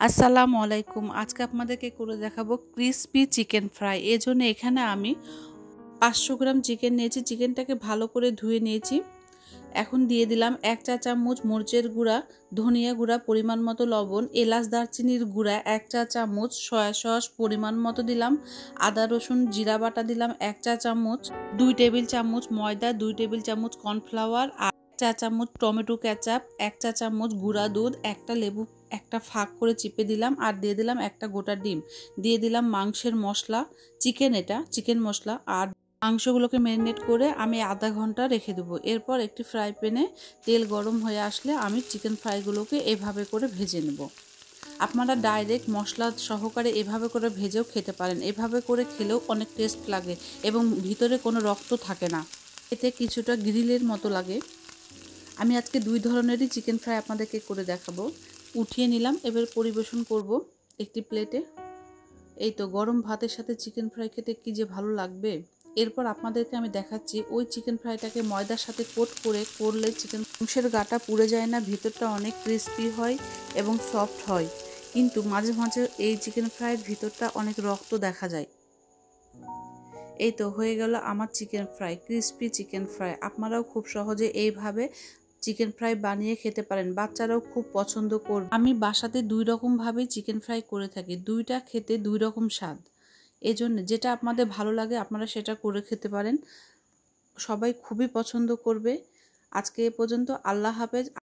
আসসালামু আলাইকুম। আজকে আপনাদেরকে করে দেখাবো ক্রিসপি চিকেন ফ্রাই। এজন্য এখানে আমি 500 গ্রাম চিকেন নিয়েছি। চিকেনটাকে ভালো করে ধুয়ে নিয়েছি। এখন দিয়ে দিলাম 1 চা চামচ মরিচের গুঁড়া, ধনিয়া গুঁড়া, পরিমাণ মতো লবণ, এলাচ দারচিনির গুঁড়া 1 চা চামচ, সয়া সস পরিমাণ মতো দিলাম, আদা রসুন জিরা বাটা দিলাম 1 চা চামচ, 2 টেবিল চামচ ময়দা, 2 টেবিল চামচ কর্নফ্লাওয়ার, 1 চা চামচ টমেটো কেচাপ, 1 চা চামচ গুঁড়া দুধ, একটা লেবু একটা ফাঁক করে চিপে দিলাম, আর দিয়ে দিলাম একটা গোটা ডিম, দিয়ে দিলাম মাংসের মশলা, চিকেন মশলা, আর মাংসগুলোকে ম্যারিনেট করে আমি আধা ঘন্টা রেখে দেবো। এরপর একটি ফ্রাই প্যানে তেল গরম হয়ে আসলে আমি চিকেন ফ্রাইগুলোকে এভাবে করে ভেজে নেব। আপনারা ডাইরেক্ট মশলা সহকারে এভাবে করে ভেজেও খেতে পারেন। এভাবে করে খেলেও অনেক টেস্ট লাগে এবং ভিতরে কোনো রক্ত থাকে না, এতে কিছুটা গ্রিলের মতো লাগে। আমি আজকে 2 ধরনেরই চিকেন ফ্রাই আপনাদেরকে করে দেখাবো। উঠিয়ে নিলাম, এবার পরিবেশন করব একটি প্লেটে। এই তো গরম ভাতের সাথে চিকেন ফ্রাই খেতে কী যে ভালো লাগবে। এরপর আপনাদেরকে আমি দেখাচ্ছি ওই চিকেন ফ্রাইটাকে ময়দার সাথে কোট করলে চিকেন মাংসের গাটা পুড়ে যায় না, ভিতরটা অনেক ক্রিস্পি হয় এবং সফট হয়। কিন্তু মাঝে মাঝে এই চিকেন ফ্রাইয়ের ভিতরটা অনেক রক্ত দেখা যায়। এই তো হয়ে গেল আমার chicken fry, crispy chicken fry. আপনারাও খুব সহজে এইভাবে চিকেন ফ্রাই বানিয়ে খেতে পারেন, বাচ্চারাও খুব পছন্দ করবে। আমি বাসাতে 2 রকমভাবেই চিকেন ফ্রাই করে থাকি, দুইটা খেতে 2 রকম স্বাদ। এজন্য যেটা আপনাদের ভালো লাগে আপনারা সেটা করে খেতে পারেন, সবাই খুবই পছন্দ করবে। আজকে এ পর্যন্ত, আল্লাহ হাফেজ।